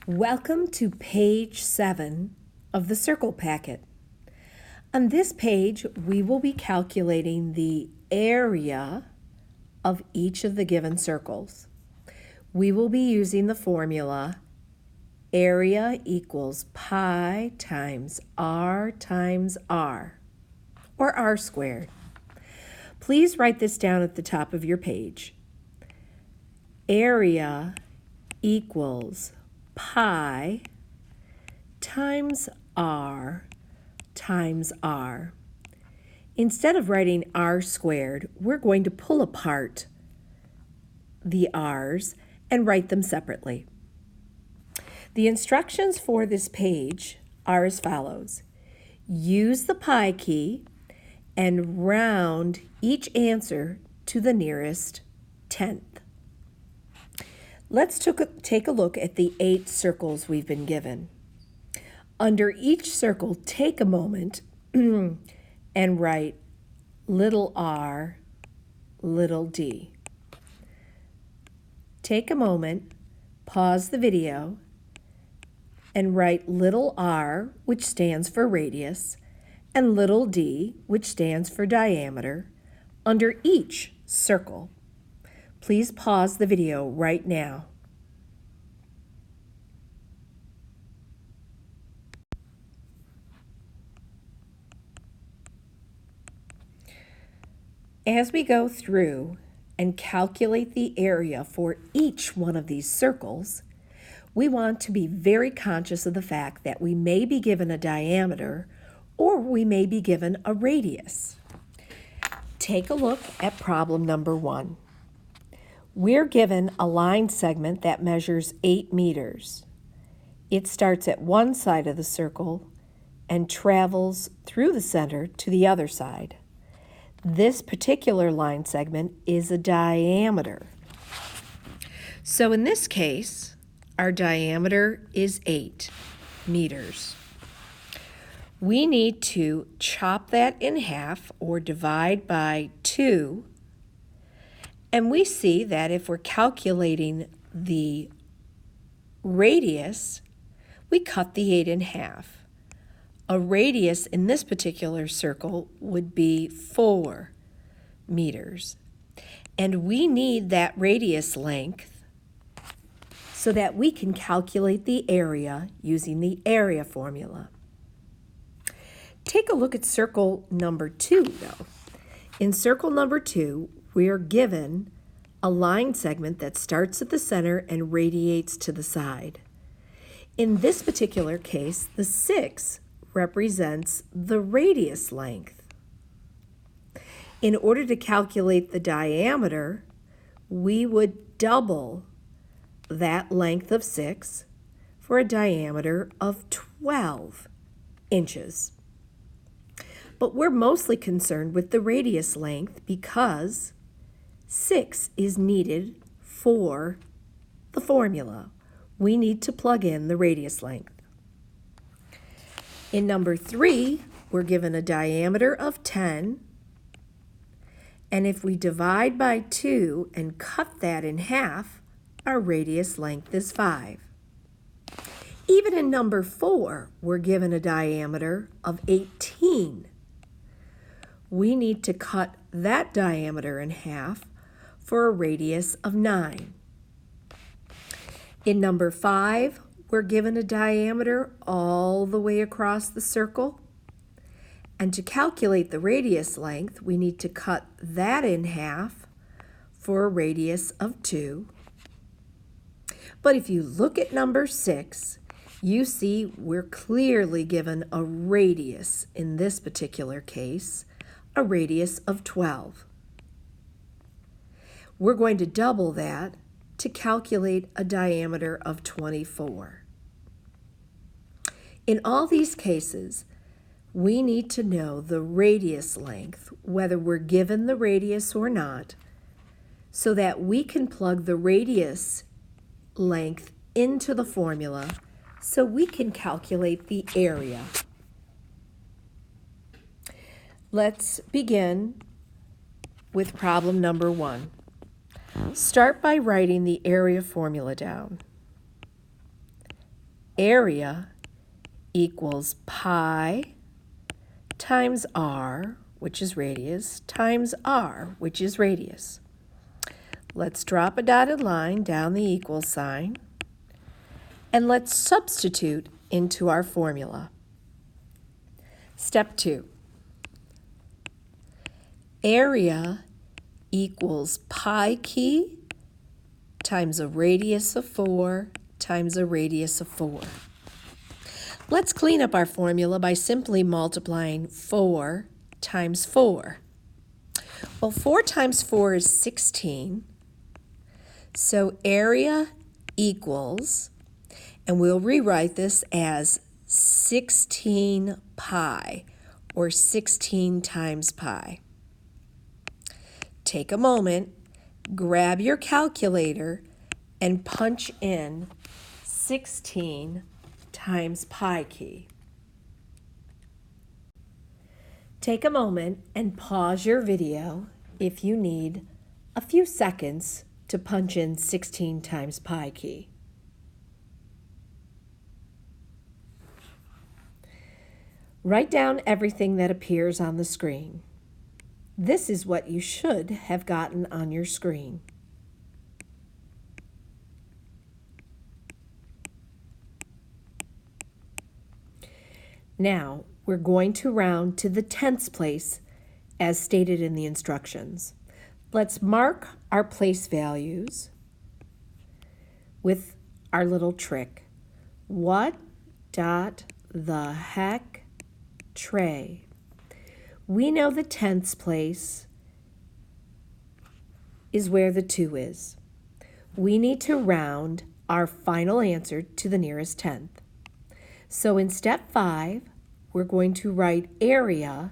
Welcome to page 7 of the circle packet. On this page, we will be calculating the area of each of the given circles. We will be using the formula area equals pi times r, or r squared. Please write this down at the top of your page. Area equals pi times r. Instead of writing r squared, we're going to pull apart the r's and write them separately. The instructions for this page are as follows. Use the pi key and round each answer to the nearest tenth. Let's take a look at the 8 circles we've been given. Under each circle, take a moment and write little r, little d. Take a moment, pause the video, and write little r, which stands for radius, and little d, which stands for diameter, under each circle. Please pause the video right now. As we go through and calculate the area for each one of these circles, we want to be very conscious of the fact that we may be given a diameter or we may be given a radius. Take a look at problem number 1. We're given a line segment that measures 8 meters. It starts at one side of the circle and travels through the center to the other side. This particular line segment is a diameter. So in this case, our diameter is 8 meters. We need to chop that in half or divide by 2. And we see that if we're calculating the radius, we cut the 8 in half. A radius in this particular circle would be 4 meters. And we need that radius length so that we can calculate the area using the area formula. Take a look at circle number 2, though. In circle number 2, we are given a line segment that starts at the center and radiates to the side. In this particular case, the 6 represents the radius length. In order to calculate the diameter, we would double that length of 6 for a diameter of 12 inches. But we're mostly concerned with the radius length because 6 is needed for the formula. We need to plug in the radius length. In number 3, we're given a diameter of 10, and if we divide by 2 and cut that in half, our radius length is 5. Even in number 4, we're given a diameter of 18. We need to cut that diameter in half for a radius of 9. In number 5, we're given a diameter all the way across the circle. And to calculate the radius length, we need to cut that in half for a radius of 2. But if you look at number 6, you see we're clearly given a radius in this particular case, a radius of 12. We're going to double that to calculate a diameter of 24. In all these cases, we need to know the radius length, whether we're given the radius or not, so that we can plug the radius length into the formula so we can calculate the area. Let's begin with problem number 1. Start by writing the area formula down. area equals pi times r, which is radius, times r, which is radius. Let's drop a dotted line down the equal sign, and let's substitute into our formula. Step 2. Area equals pi key times a radius of 4 times a radius of 4. Let's clean up our formula by simply multiplying 4 times 4. Well, 4 times 4 is 16. So area equals, and we'll rewrite this as 16 pi, or 16 times pi. Take a moment, grab your calculator, and punch in 16 times pi key. Take a moment and pause your video if you need a few seconds to punch in 16 times pi key. Write down everything that appears on the screen. This is what you should have gotten on your screen. Now, we're going to round to the tenths place as stated in the instructions. Let's mark our place values with our little trick. What dot the heck tray? We know the tenths place is where the 2 is. We need to round our final answer to the nearest tenth. So in step 5, we're going to write area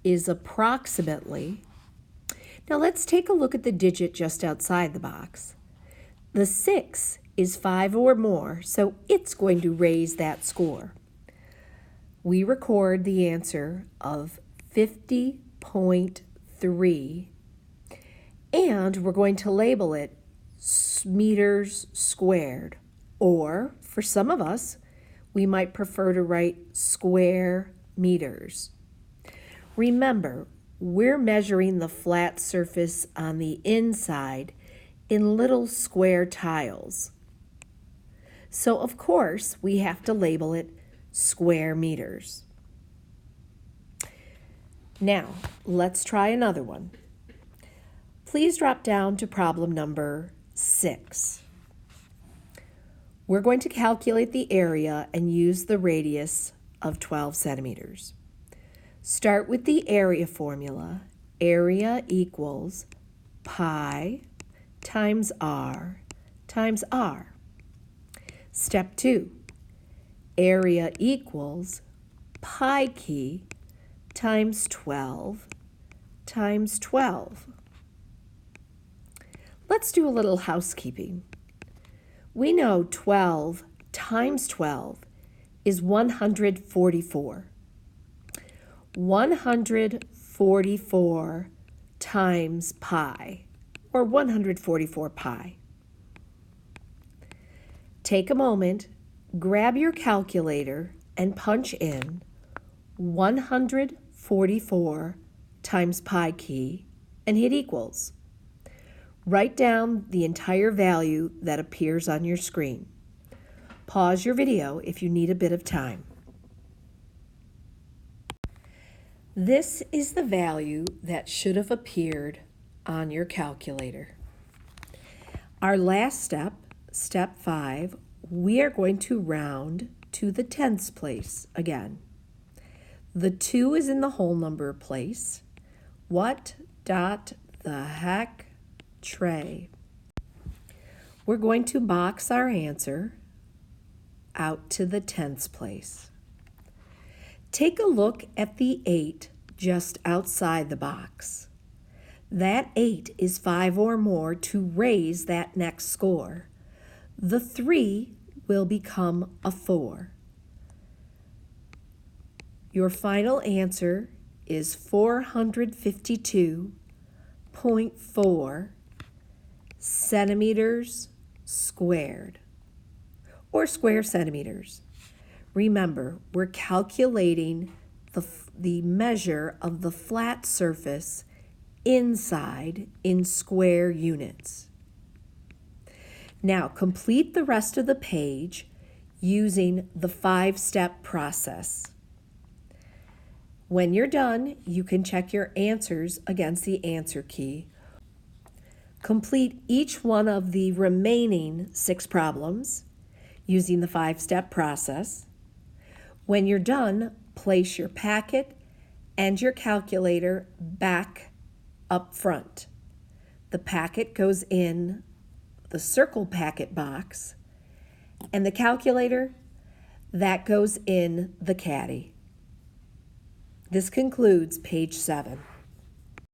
is approximately. Now let's take a look at the digit just outside the box. The 6 is 5 or more, so it's going to raise that score. We record the answer of 50.3, and we're going to label it meters squared, or for some of us, we might prefer to write square meters. Remember, we're measuring the flat surface on the inside in little square tiles. So of course, we have to label it square meters. Now, let's try another one. Please drop down to problem number 6. We're going to calculate the area and use the radius of 12 centimeters. Start with the area formula. Area equals pi times r times r. Step 2. Area equals pi key times 12 times 12. Let's do a little housekeeping. We know 12 times 12 is 144. 144 times pi, or 144 pi. Take a moment, grab your calculator, and punch in 144 times pi key and hit equals. Write down the entire value that appears on your screen. Pause your video if you need a bit of time. This is the value that should have appeared on your calculator. Our last step, step 5, we are going to round to the tenths place again. The 2 is in the whole number place. What dot the heck tray? We're going to box our answer out to the tenths place. Take a look at the 8 just outside the box. That 8 is 5 or more to raise that next score. The 3 will become a 4. Your final answer is 452.4 centimeters squared, or square centimeters. Remember, we're calculating the measure of the flat surface inside in square units. Now, complete the rest of the page using the 5-step process. When you're done, you can check your answers against the answer key. Complete each one of the remaining 6 problems using the 5-step process. When you're done, place your packet and your calculator back up front. The packet goes in the circle packet box, and the calculator, that goes in the caddy. This concludes page 7.